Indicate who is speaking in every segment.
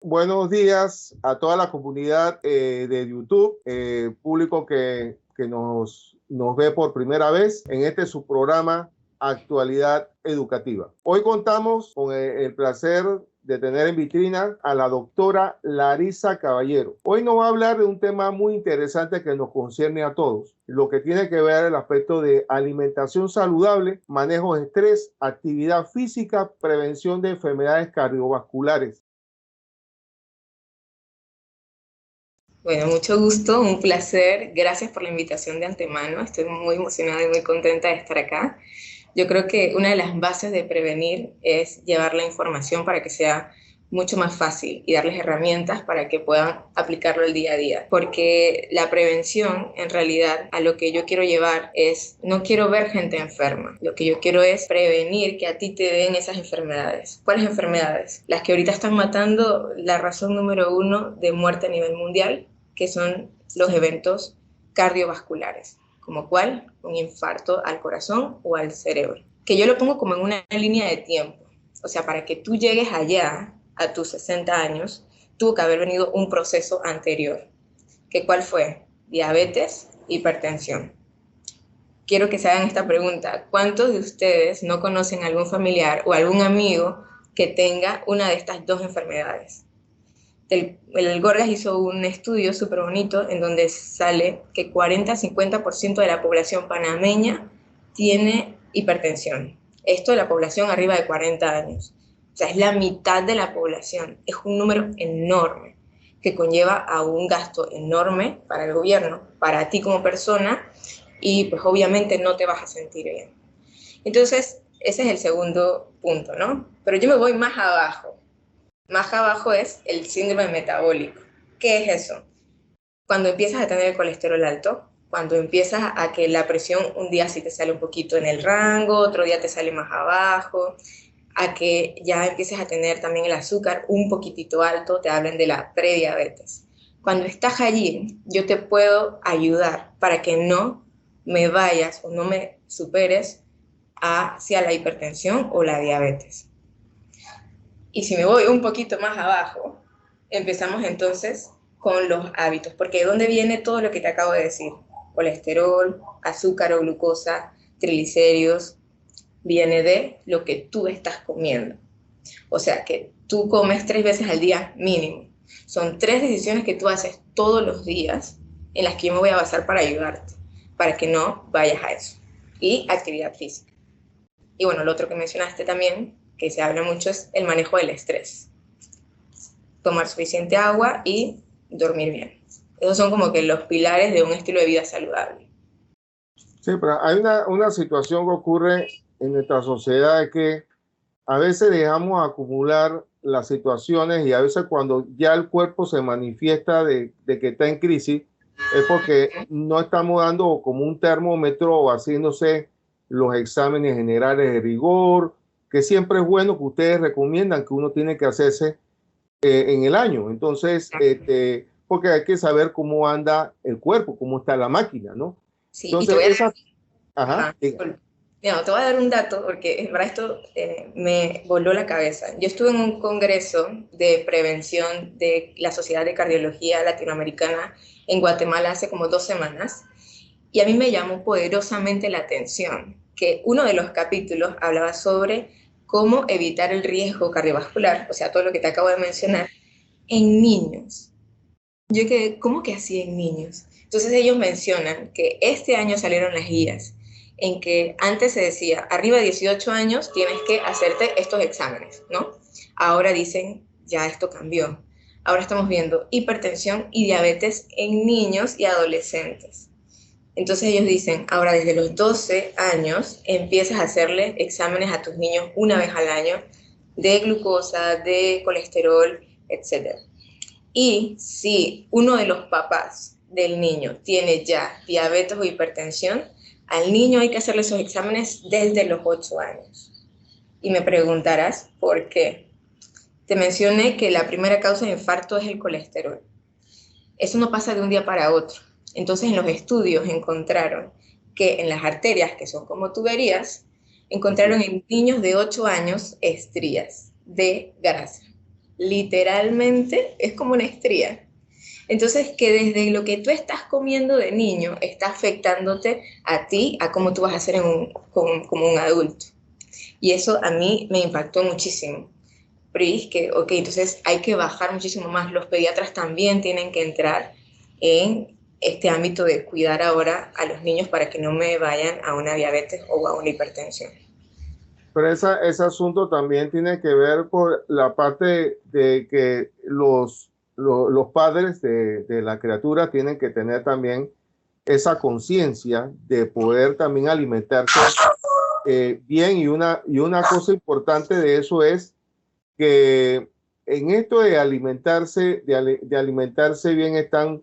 Speaker 1: Buenos días a toda la comunidad de YouTube, público que nos ve por primera vez en este su programa Actualidad Educativa. Hoy contamos con el placer de tener en vitrina a la doctora Larisa Caballero. Hoy nos va a hablar de un tema muy interesante que nos concierne a todos, lo que tiene que ver el aspecto de alimentación saludable, manejo de estrés, actividad física, prevención de enfermedades cardiovasculares.
Speaker 2: Bueno, mucho gusto, un placer. Gracias por la invitación de antemano. Estoy muy emocionada y muy contenta de estar acá. Yo creo que una de las bases de prevenir es llevar la información para que sea mucho más fácil y darles herramientas para que puedan aplicarlo el día a día. Porque la prevención, en realidad, a lo que yo quiero llevar es, no quiero ver gente enferma. Lo que yo quiero es prevenir que a ti te den esas enfermedades. ¿Cuáles enfermedades? Las que ahorita están matando la razón número 1 de muerte a nivel mundial, que son los eventos cardiovasculares, como cuál, un infarto al corazón o al cerebro. Que yo lo pongo como en una línea de tiempo. O sea, para que tú llegues allá, a tus 60 años, tuvo que haber venido un proceso anterior. ¿Que cuál fue? Diabetes, hipertensión. Quiero que se hagan esta pregunta. ¿Cuántos de ustedes no conocen algún familiar o algún amigo que tenga una de estas dos enfermedades? El Gorgas hizo un estudio súper bonito en donde sale que 40-50% de la población panameña tiene hipertensión. Esto de la población arriba de 40 años. O sea, es la mitad de la población. Es un número enorme que conlleva a un gasto enorme para el gobierno, para ti como persona, y pues obviamente no te vas a sentir bien. Entonces, ese es el segundo punto, ¿no? Pero yo me voy más abajo. Más abajo es el síndrome metabólico. ¿Qué es eso? Cuando empiezas a tener el colesterol alto, cuando empiezas a que la presión un día sí te sale un poquito en el rango, otro día te sale más abajo, a que ya empieces a tener también el azúcar un poquitito alto, te hablan de la prediabetes. Cuando estás allí, yo te puedo ayudar para que no me vayas o no me superes hacia la hipertensión o la diabetes. Y si me voy un poquito más abajo, empezamos entonces con los hábitos, porque ¿de dónde viene todo lo que te acabo de decir? Colesterol, azúcar o glucosa, triglicéridos, viene de lo que tú estás comiendo. O sea, que tú comes 3 veces al día mínimo. Son 3 decisiones que tú haces todos los días en las que yo me voy a basar para ayudarte, para que no vayas a eso. Y actividad física. Y bueno, lo otro que mencionaste también, que se habla mucho, es el manejo del estrés. Tomar suficiente agua y dormir bien. Esos son como que los pilares de un estilo de vida saludable.
Speaker 1: Sí, pero hay una situación que ocurre en nuestra sociedad que a veces dejamos acumular las situaciones y a veces cuando ya el cuerpo se manifiesta de que está en crisis es porque no estamos dando como un termómetro o haciéndose los exámenes generales de rigor, que siempre es bueno que ustedes recomiendan que uno tiene que hacerse en el año. Entonces, porque hay que saber cómo anda el cuerpo, cómo está la máquina, ¿no?
Speaker 2: Sí, y te
Speaker 1: Entonces,
Speaker 2: voy a dar,
Speaker 1: esa, ajá,
Speaker 2: ajá, no, te voy a dar un dato porque para esto me voló la cabeza. Yo estuve en un congreso de prevención de la Sociedad de Cardiología Latinoamericana en Guatemala hace como 2 semanas y a mí me llamó poderosamente la atención que uno de los capítulos hablaba sobre cómo evitar el riesgo cardiovascular, o sea, todo lo que te acabo de mencionar, en niños. Yo quedé, ¿cómo que así en niños? Entonces ellos mencionan que este año salieron las guías en que antes se decía, arriba de 18 años tienes que hacerte estos exámenes, ¿no? Ahora dicen, ya esto cambió. Ahora estamos viendo hipertensión y diabetes en niños y adolescentes. Entonces ellos dicen, ahora desde los 12 años empiezas a hacerle exámenes a tus niños una vez al año de glucosa, de colesterol, etc. Y si uno de los papás del niño tiene ya diabetes o hipertensión, al niño hay que hacerle esos exámenes desde los 8 años. Y me preguntarás por qué. Te mencioné que la primera causa de infarto es el colesterol. Eso no pasa de un día para otro. Entonces en los estudios encontraron que en las arterias, que son como tuberías, encontraron en niños de 8 años estrías de grasa. literalmente es como una estría. Entonces, que desde lo que tú estás comiendo de niño está afectándote a ti, a cómo tú vas a ser como un adulto. Y eso a mí me impactó muchísimo. Pero es que, ok, entonces hay que bajar muchísimo más. Los pediatras también tienen que entrar en este ámbito de cuidar ahora a los niños para que no me vayan a una diabetes o a una hipertensión.
Speaker 1: Pero ese asunto también tiene que ver con la parte de que los padres de la criatura tienen que tener también esa conciencia de poder también alimentarse bien. Y una cosa importante de eso es que en esto de alimentarse, de alimentarse bien están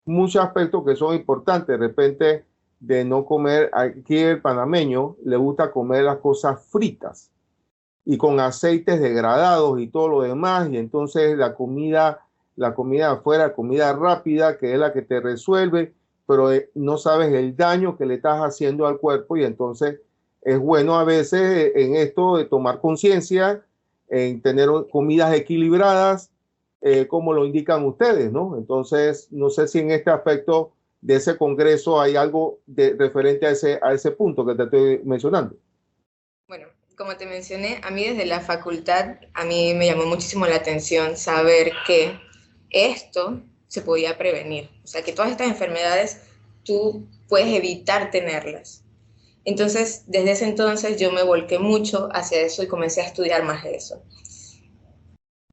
Speaker 1: muchos aspectos que son importantes. De repente, de no comer, aquí el panameño le gusta comer las cosas fritas y con aceites degradados y todo lo demás, y entonces la comida afuera, comida rápida, que es la que te resuelve, pero no sabes el daño que le estás haciendo al cuerpo. Y entonces es bueno a veces en esto de tomar conciencia, en tener comidas equilibradas, como lo indican ustedes, ¿no? Entonces, no sé si en este aspecto de ese congreso hay algo referente a ese punto que te estoy mencionando.
Speaker 2: Bueno, como te mencioné, a mí desde la facultad, a mí me llamó muchísimo la atención saber que esto se podía prevenir. O sea, que todas estas enfermedades tú puedes evitar tenerlas. Entonces, desde ese entonces yo me volqué mucho hacia eso y comencé a estudiar más de eso.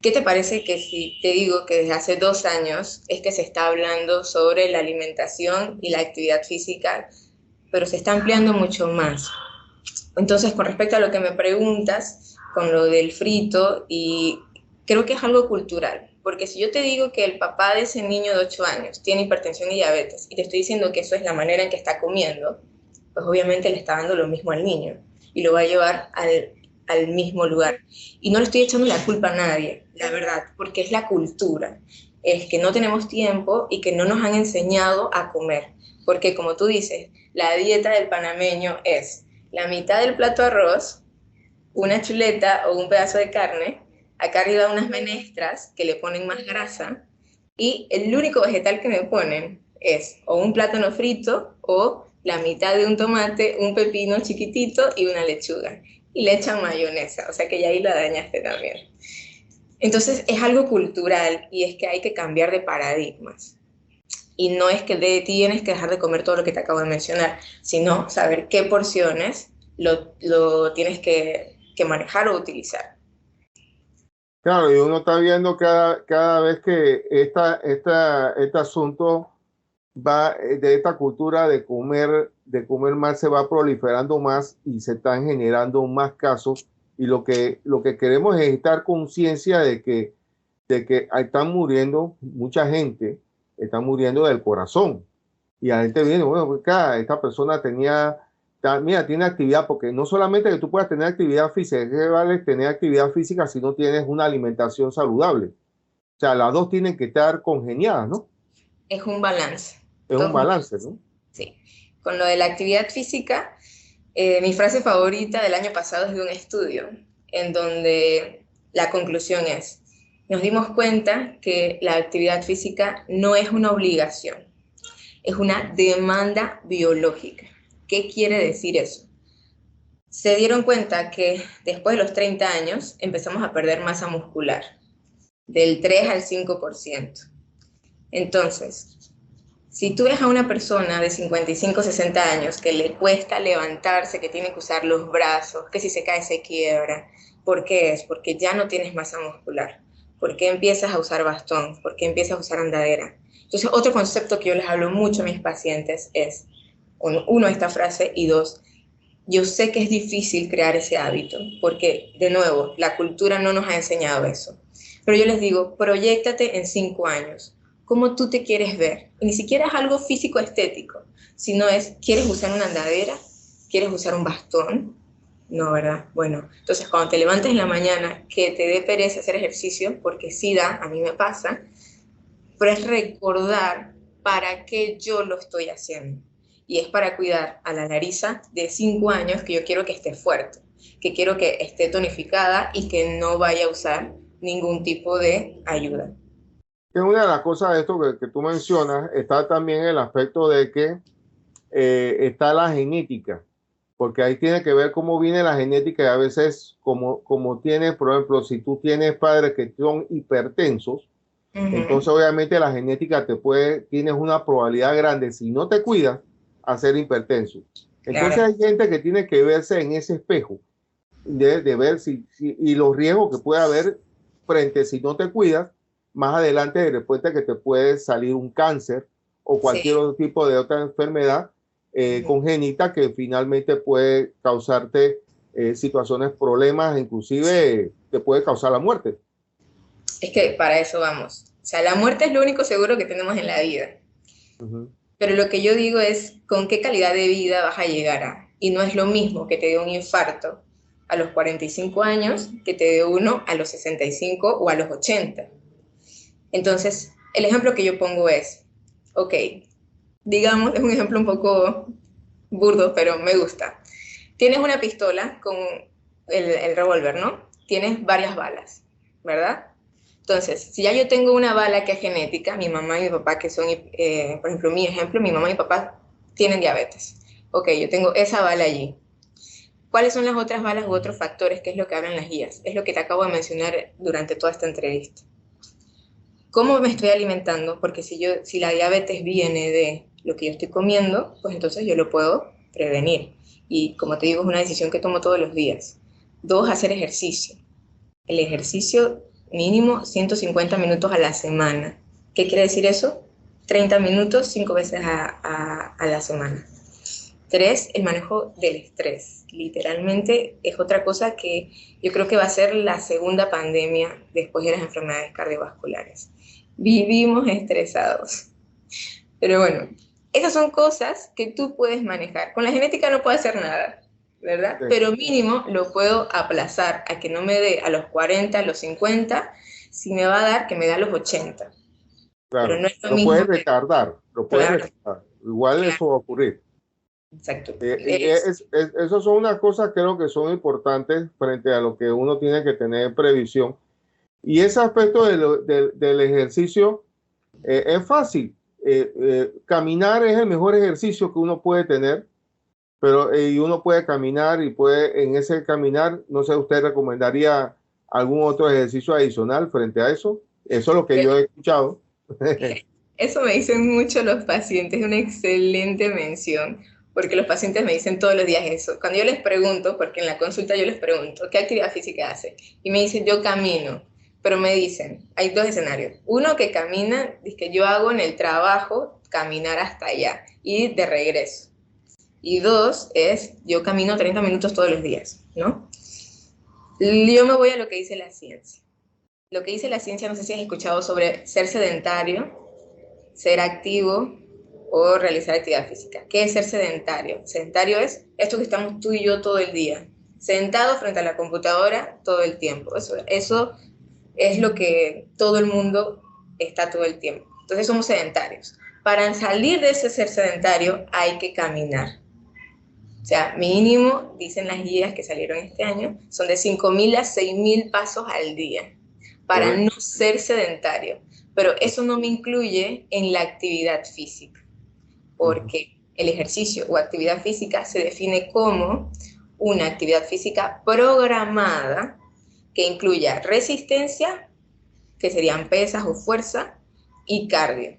Speaker 2: ¿Qué te parece que si te digo que desde hace 2 años es que se está hablando sobre la alimentación y la actividad física, pero se está ampliando mucho más? Entonces, con respecto a lo que me preguntas, con lo del frito, y creo que es algo cultural, porque si yo te digo que el papá de ese niño de 8 años tiene hipertensión y diabetes, y te estoy diciendo que eso es la manera en que está comiendo, pues obviamente le está dando lo mismo al niño, y lo va a llevar al mismo lugar. Y no le estoy echando la culpa a nadie, la verdad, porque es la cultura. Es que no tenemos tiempo y que no nos han enseñado a comer. Porque como tú dices, la dieta del panameño es la mitad del plato de arroz, una chuleta o un pedazo de carne, acá arriba unas menestras que le ponen más grasa, y el único vegetal que me ponen es o un plátano frito o la mitad de un tomate, un pepino chiquitito y una lechuga. Y le echan mayonesa, o sea que ya ahí la dañaste también. Entonces es algo cultural y es que hay que cambiar de paradigmas. Y no es que tienes que dejar de comer todo lo que te acabo de mencionar, sino saber qué porciones lo tienes que manejar o utilizar.
Speaker 1: Claro, y uno está viendo cada vez que este asunto va, de esta cultura de comer más, se va proliferando más y se están generando más casos. Y lo que queremos es estar conciencia de que están muriendo mucha gente, están muriendo del corazón. Y la gente viene, bueno, pues, esta persona mira, tiene actividad, porque no solamente que tú puedas tener actividad física, es que vale tener actividad física si no tienes una alimentación saludable. O sea, las dos tienen que estar congeniadas, ¿no?
Speaker 2: Es un balance.
Speaker 1: Es
Speaker 2: Todo
Speaker 1: un
Speaker 2: es un
Speaker 1: balance,
Speaker 2: balance.
Speaker 1: ¿no?
Speaker 2: Sí. Con lo de la actividad física, mi frase favorita del año pasado es de un estudio en donde la conclusión es, nos dimos cuenta que la actividad física no es una obligación, es una demanda biológica. ¿Qué quiere decir eso? Se dieron cuenta que después de los 30 años empezamos a perder masa muscular, del 3 al 5%. Entonces, si tú ves a una persona de 55, 60 años que le cuesta levantarse, que tiene que usar los brazos, que si se cae se quiebra, ¿por qué es? Porque ya no tienes masa muscular. ¿Por qué empiezas a usar bastón? ¿Por qué empiezas a usar andadera? Entonces, otro concepto que yo les hablo mucho a mis pacientes es, uno, esta frase, y dos, yo sé que es difícil crear ese hábito, porque, de nuevo, la cultura no nos ha enseñado eso. Pero yo les digo, proyéctate en 5 años. ¿Cómo tú te quieres ver? Y ni siquiera es algo físico estético, sino es, ¿quieres usar una andadera? ¿Quieres usar un bastón? No, ¿verdad? Bueno, entonces cuando te levantes en la mañana, que te dé pereza hacer ejercicio, porque sí da, a mí me pasa, pero es recordar para qué yo lo estoy haciendo. Y es para cuidar a la Larisa de 5 años, que yo quiero que esté fuerte, que quiero que esté tonificada y que no vaya a usar ningún tipo de ayuda.
Speaker 1: Que una de las cosas de esto que tú mencionas está también el aspecto de que está la genética, porque ahí tiene que ver cómo viene la genética y a veces como tienes, por ejemplo, si tú tienes padres que son hipertensos, entonces obviamente la genética tienes una probabilidad grande, si no te cuidas, a ser hipertenso. Entonces
Speaker 2: Claro.
Speaker 1: hay gente que tiene que verse en ese espejo, de ver y los riesgos que puede haber frente si no te cuidas, más adelante de repente que te puede salir un cáncer o cualquier
Speaker 2: Sí.
Speaker 1: otro tipo de otra enfermedad congénita que finalmente puede causarte situaciones, problemas, inclusive te puede causar la muerte.
Speaker 2: Es que para eso vamos. O sea, la muerte es lo único seguro que tenemos en la vida.
Speaker 1: Ujú.
Speaker 2: Pero lo que yo digo es con qué calidad de vida vas a llegar a. Y no es lo mismo que te dé un infarto a los 45 años que te dé uno a los 65 o a los 80. Entonces, el ejemplo que yo pongo es, ok, digamos, es un ejemplo un poco burdo, pero me gusta. Tienes una pistola con el revólver, ¿no? Tienes varias balas, ¿verdad? Entonces, si ya yo tengo una bala que es genética, mi mamá y mi papá, que son, por ejemplo, mi ejemplo, mi mamá y mi papá tienen diabetes. Ok, yo tengo esa bala allí. ¿Cuáles son las otras balas u otros factores? ¿Qué es lo que hablan las guías? Es lo que te acabo de mencionar durante toda esta entrevista. ¿Cómo me estoy alimentando? Porque si la diabetes viene de lo que yo estoy comiendo, pues entonces yo lo puedo prevenir. Y como te digo, es una decisión que tomo todos los días. Dos, hacer ejercicio. El ejercicio mínimo 150 minutos a la semana. ¿Qué quiere decir eso? 30 minutos 5 veces a la semana. Tres, el manejo del estrés. Literalmente es otra cosa que yo creo que va a ser la segunda pandemia después de las enfermedades cardiovasculares. Vivimos estresados. Pero bueno, esas son cosas que tú puedes manejar. Con la genética no puedo hacer nada, ¿verdad?
Speaker 1: Sí,
Speaker 2: Pero mínimo lo puedo aplazar a que no me dé a los 40, a los 50, si me va a dar que me dé a los 80. Pero
Speaker 1: claro.
Speaker 2: no es lo
Speaker 1: Lo puedes
Speaker 2: mismo que,
Speaker 1: retardar, lo puedes
Speaker 2: claro,
Speaker 1: retardar. Igual
Speaker 2: claro,
Speaker 1: eso va a ocurrir.
Speaker 2: exacto.
Speaker 1: Esas son unas cosas creo que son importantes frente a lo que uno tiene que tener previsión. Y ese aspecto del ejercicio es fácil. Caminar es el mejor ejercicio que uno puede tener, pero y uno puede caminar y puede en ese caminar, no sé, ¿usted recomendaría algún otro ejercicio adicional frente a eso? Eso es lo que yo he escuchado.
Speaker 2: Eso me dicen mucho los pacientes, una excelente mención, porque los pacientes me dicen todos los días eso. Cuando yo les pregunto, porque en la consulta yo les pregunto, ¿qué actividad física hace? Y me dicen, yo camino, pero me dicen, hay dos escenarios. Uno que camina, es que yo hago en el trabajo caminar hasta allá y de regreso. Y dos es, yo camino 30 minutos todos los días, ¿no? Yo me voy a lo que dice la ciencia. Lo que dice la ciencia, no sé si has escuchado sobre ser sedentario, ser activo o realizar actividad física. ¿Qué es ser sedentario? Sedentario es esto que estamos tú y yo todo el día, sentado frente a la computadora todo el tiempo. Eso es lo que todo el mundo está todo el tiempo. Entonces somos sedentarios. Para salir de ese ser sedentario hay que caminar. O sea, mínimo, dicen las guías que salieron este año, son de 5.000 a 6.000 pasos al día para no
Speaker 1: Correcto.
Speaker 2: ser sedentario. Pero eso no me incluye en la actividad física,
Speaker 1: Ujú.
Speaker 2: porque el ejercicio o actividad física se define como una actividad física programada que incluya resistencia, que serían pesas o fuerza, y cardio.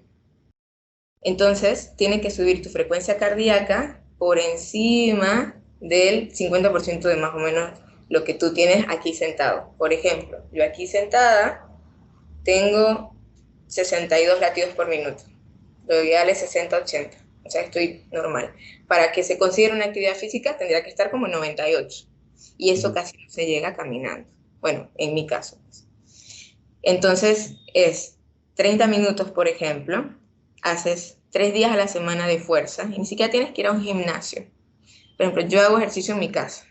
Speaker 2: Entonces, tiene que subir tu frecuencia cardíaca por encima del 50% de más o menos lo que tú tienes aquí sentado. Por ejemplo, yo aquí sentada tengo 62 latidos por minuto. Lo ideal es 60-80. O sea, estoy normal. Para que se considere una actividad física tendría que estar como en 98. Y eso
Speaker 1: Ujú.
Speaker 2: casi no se llega caminando. Bueno, en mi caso. Entonces es 30 minutos, por ejemplo, haces 3 días a la semana de fuerza y ni siquiera tienes que ir a un gimnasio. Por ejemplo, yo hago ejercicio en mi casa.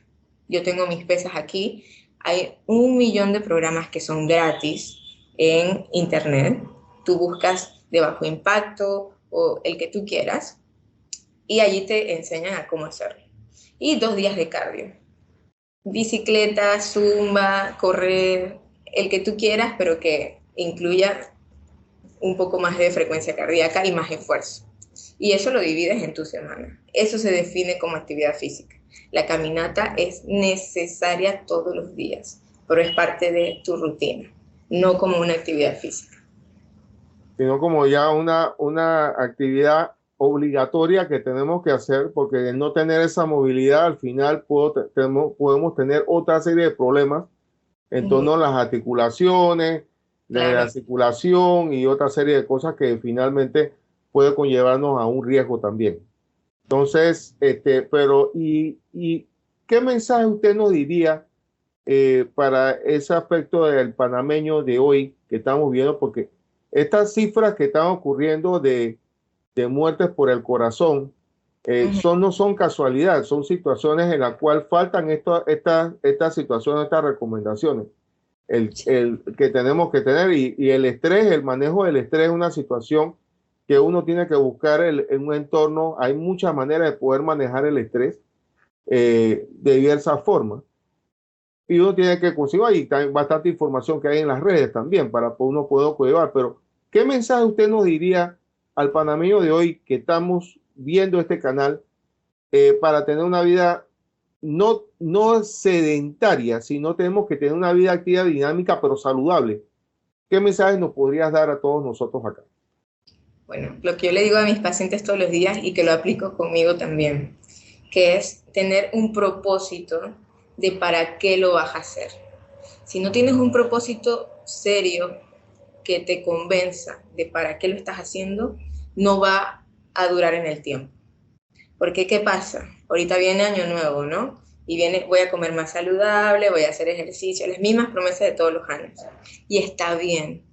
Speaker 2: Yo tengo mis pesas aquí. Hay 1 millón de programas que son gratis en internet. Tú buscas de bajo impacto o el que tú quieras y allí te enseñan a cómo hacerlo. Y 2 días de cardio. Bicicleta, zumba, correr, el que tú quieras, pero que incluya un poco más de frecuencia cardíaca y más esfuerzo. Y eso lo divides en tu semana. Eso se define como actividad física. La caminata es necesaria todos los días, pero es parte de tu rutina, no como una actividad física.
Speaker 1: Sino como ya una actividad obligatoria que tenemos que hacer, porque de no tener esa movilidad, al final podemos tener otra serie de problemas en torno a las articulaciones, la
Speaker 2: Claro.
Speaker 1: circulación y otra serie de cosas que finalmente puede conllevarnos a un riesgo también. Entonces, pero, ¿y qué mensaje usted nos diría para ese aspecto del panameño de hoy que estamos viendo? Porque estas cifras que están ocurriendo de muertes por el corazón no son casualidad, son situaciones en las cuales faltan estas situaciones, estas recomendaciones el que tenemos que tener y el estrés, el manejo del estrés es una situación que uno tiene que buscar en un entorno. Hay muchas maneras de poder manejar el estrés de diversas formas. Y uno tiene que conseguir, hay bastante información que hay en las redes también para uno poder llevar. Pero, ¿qué mensaje usted nos diría al panameño de hoy que estamos viendo este canal para tener una vida no sedentaria, sino tenemos que tener una vida activa, dinámica, pero saludable? ¿Qué mensaje nos podrías dar a todos nosotros acá?
Speaker 2: Bueno, lo que yo le digo a mis pacientes todos los días y que lo aplico conmigo también, que es tener un propósito de para qué lo vas a hacer. Si no tienes un propósito serio que te convenza de para qué lo estás haciendo, no va a durar en el tiempo. Porque, ¿qué pasa? Ahorita viene Año Nuevo, ¿no? Y viene, voy a comer más saludable, voy a hacer ejercicio, las mismas promesas de todos los años. Y está bien.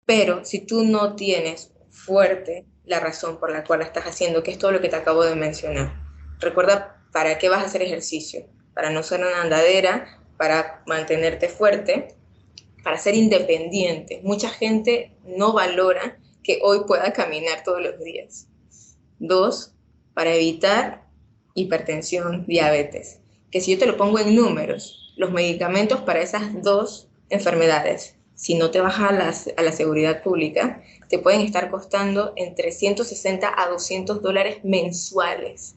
Speaker 2: Pero si tú no tienes fuerte la razón por la cual la estás haciendo, que es todo lo que te acabo de mencionar, recuerda para qué vas a hacer ejercicio. Para no ser una andadera, para mantenerte fuerte, para ser independiente. Mucha gente no valora que hoy pueda caminar todos los días. 2, para evitar hipertensión, diabetes. Que si yo te lo pongo en números, los medicamentos para esas dos enfermedades, si no te vas a la seguridad pública, te pueden estar costando entre 160 a $200 mensuales.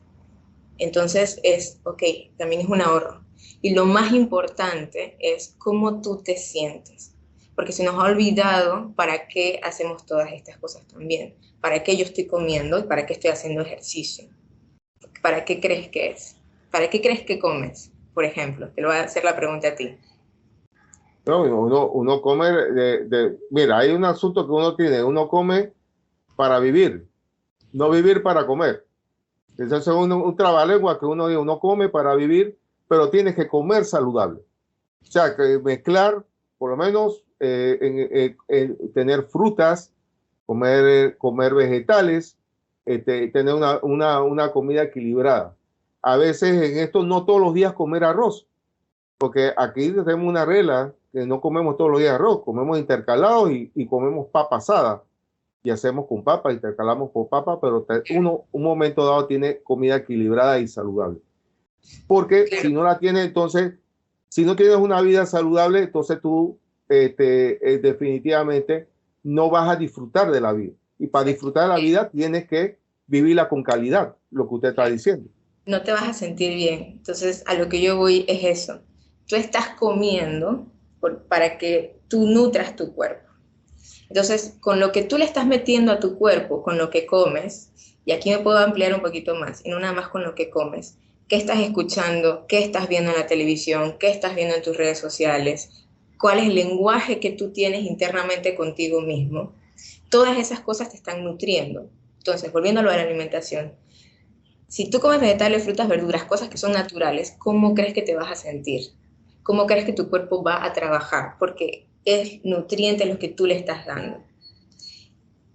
Speaker 2: Entonces ok, también es un ahorro. Y lo más importante es cómo tú te sientes. Porque se nos ha olvidado para qué hacemos todas estas cosas también. ¿Para qué yo estoy comiendo y para qué estoy haciendo ejercicio? ¿Para qué crees que es? ¿Para qué crees que comes? Por ejemplo, te lo voy a hacer la pregunta a ti.
Speaker 1: No, uno come, mira, hay un asunto que uno tiene, uno come para vivir, no vivir para comer. Ese es un trabalengua que uno dice, uno come para vivir, pero tienes que comer saludable. O sea, que mezclar, por lo menos, tener frutas, comer vegetales, tener una comida equilibrada. A veces en esto no todos los días comer arroz, porque aquí tenemos una regla que no comemos todos los días arroz, comemos intercalados y comemos papa asada y hacemos con papa, intercalamos con papa, pero un momento dado tiene comida equilibrada y saludable. Porque si no la tienes, entonces, si no tienes una vida saludable, entonces tú definitivamente no vas a disfrutar de la vida. Y para disfrutar de la vida tienes que vivirla con calidad, lo que usted está diciendo.
Speaker 2: No te vas a sentir bien. Entonces, a lo que yo voy es eso. Tú estás comiendo para que tú nutras tu cuerpo. Entonces, con lo que tú le estás metiendo a tu cuerpo, con lo que comes, y aquí me puedo ampliar un poquito más, y no nada más con lo que comes, qué estás escuchando, qué estás viendo en la televisión, qué estás viendo en tus redes sociales, cuál es el lenguaje que tú tienes internamente contigo mismo. Todas esas cosas te están nutriendo. Entonces, volviendo a lo de la alimentación, si tú comes vegetales, frutas, verduras, cosas que son naturales, ¿cómo crees que te vas a sentir? ¿Cómo crees que tu cuerpo va a trabajar? Porque es nutriente lo que tú le estás dando.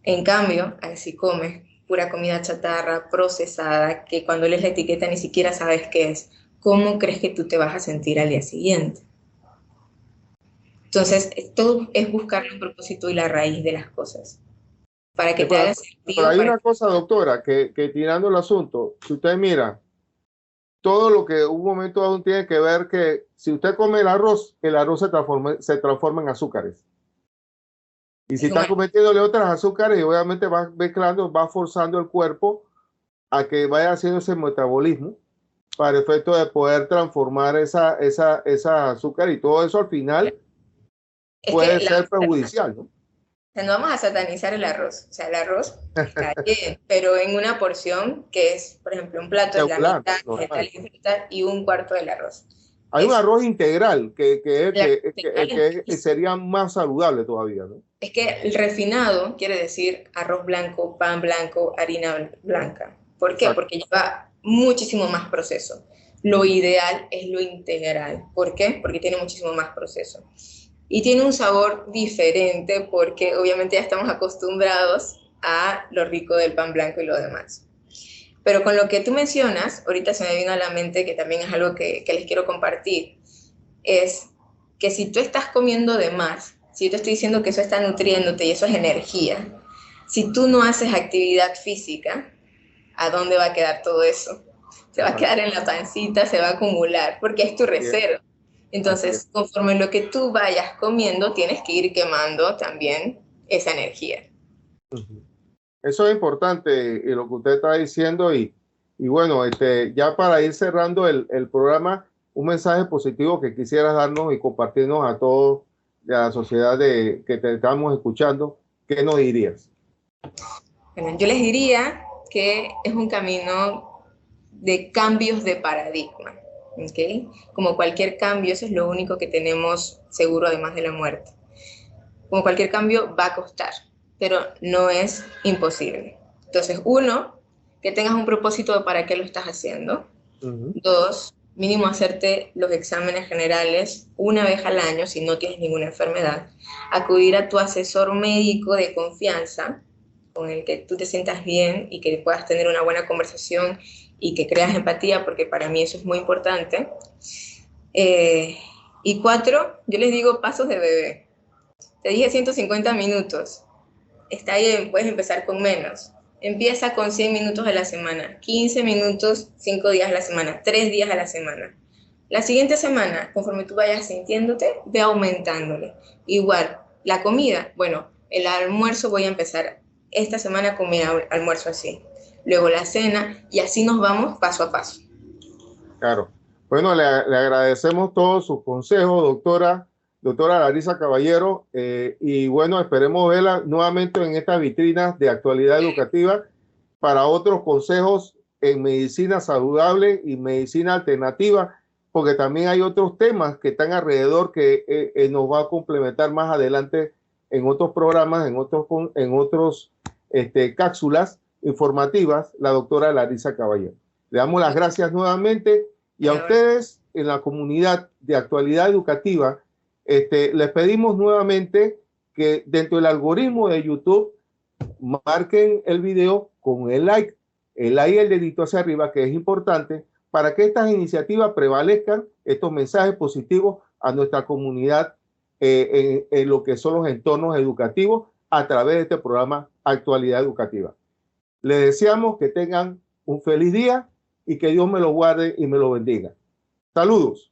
Speaker 2: En cambio, si comes pura comida chatarra, procesada, que cuando lees la etiqueta ni siquiera sabes qué es, ¿cómo crees que tú te vas a sentir al día siguiente? Entonces, todo es buscar el propósito y la raíz de las cosas, para que te haga
Speaker 1: Pero
Speaker 2: sentido.
Speaker 1: hay una cosa, doctora, que tirando el asunto, si usted mira, todo lo que un momento dado tiene que ver que si usted come el arroz se transforma en azúcares. Y si está cometiéndole otras azúcares y obviamente va mezclando, va forzando el cuerpo a que vaya haciendo ese metabolismo para el efecto de poder transformar esa azúcar, y todo eso al final puede ser perjudicial, ¿no?
Speaker 2: O sea, no vamos a satanizar el arroz. O sea, el arroz está bien, pero en una porción que es, por ejemplo, un plato es la mitad, vegetal y un cuarto del arroz.
Speaker 1: Hay un arroz integral que sería más saludable todavía, ¿no?
Speaker 2: Es que el refinado quiere decir arroz blanco, pan blanco, harina blanca. ¿Por qué? Porque lleva muchísimo más proceso. Lo ideal es lo integral. ¿Por qué? Porque tiene muchísimo más proceso. Y tiene un sabor diferente porque obviamente ya estamos acostumbrados a lo rico del pan blanco y lo demás. Pero con lo que tú mencionas, ahorita se me vino a la mente que también es algo que les quiero compartir, es que si tú estás comiendo de más, si yo te estoy diciendo que eso está nutriéndote y eso es energía, si tú no haces actividad física, ¿a dónde va a quedar todo eso? Se va a quedar en la pancita, se va a acumular, porque es tu reserva. Entonces, conforme lo que tú vayas comiendo, tienes que ir quemando también esa energía.
Speaker 1: Eso es importante, lo que usted está diciendo, y bueno, ya para ir cerrando el programa, un mensaje positivo que quisieras darnos y compartirnos a todos de la sociedad que te estamos escuchando, ¿qué nos dirías?
Speaker 2: Bueno, yo les diría que es un camino de cambios de paradigma, ¿okay? Como cualquier cambio, eso es lo único que tenemos seguro además de la muerte. Como cualquier cambio va a costar, pero no es imposible. Entonces, uno, que tengas un propósito de para qué lo estás haciendo. Dos, mínimo hacerte los exámenes generales una vez al año si no tienes ninguna enfermedad. Acudir a tu asesor médico de confianza con el que tú te sientas bien y que puedas tener una buena conversación y que creas empatía, porque para mí eso es muy importante. Y 4, yo les digo pasos de bebé. Te dije 150 minutos. Está bien, puedes empezar con menos. Empieza con 100 minutos a la semana, 15 minutos, 5 días a la semana, 3 días a la semana. La siguiente semana, conforme tú vayas sintiéndote, ve aumentándole. Igual, la comida, bueno, el almuerzo voy a empezar esta semana con mi almuerzo así. Luego la cena, y así nos vamos paso a paso.
Speaker 1: Claro. Bueno, le agradecemos todos sus consejos, doctora Larisa Caballero, y bueno, esperemos verla nuevamente en estas vitrinas de actualidad educativa para otros consejos en medicina saludable y medicina alternativa, porque también hay otros temas que están alrededor que nos va a complementar más adelante en otros programas, en otros cápsulas informativas, la doctora Larisa Caballero. Le damos las gracias nuevamente, y a ustedes en la comunidad de actualidad educativa, les pedimos nuevamente que dentro del algoritmo de YouTube marquen el video con el like y el dedito hacia arriba, que es importante para que estas iniciativas prevalezcan, estos mensajes positivos a nuestra comunidad en lo que son los entornos educativos a través de este programa Actualidad Educativa. Les deseamos que tengan un feliz día y que Dios me lo guarde y me lo bendiga. Saludos.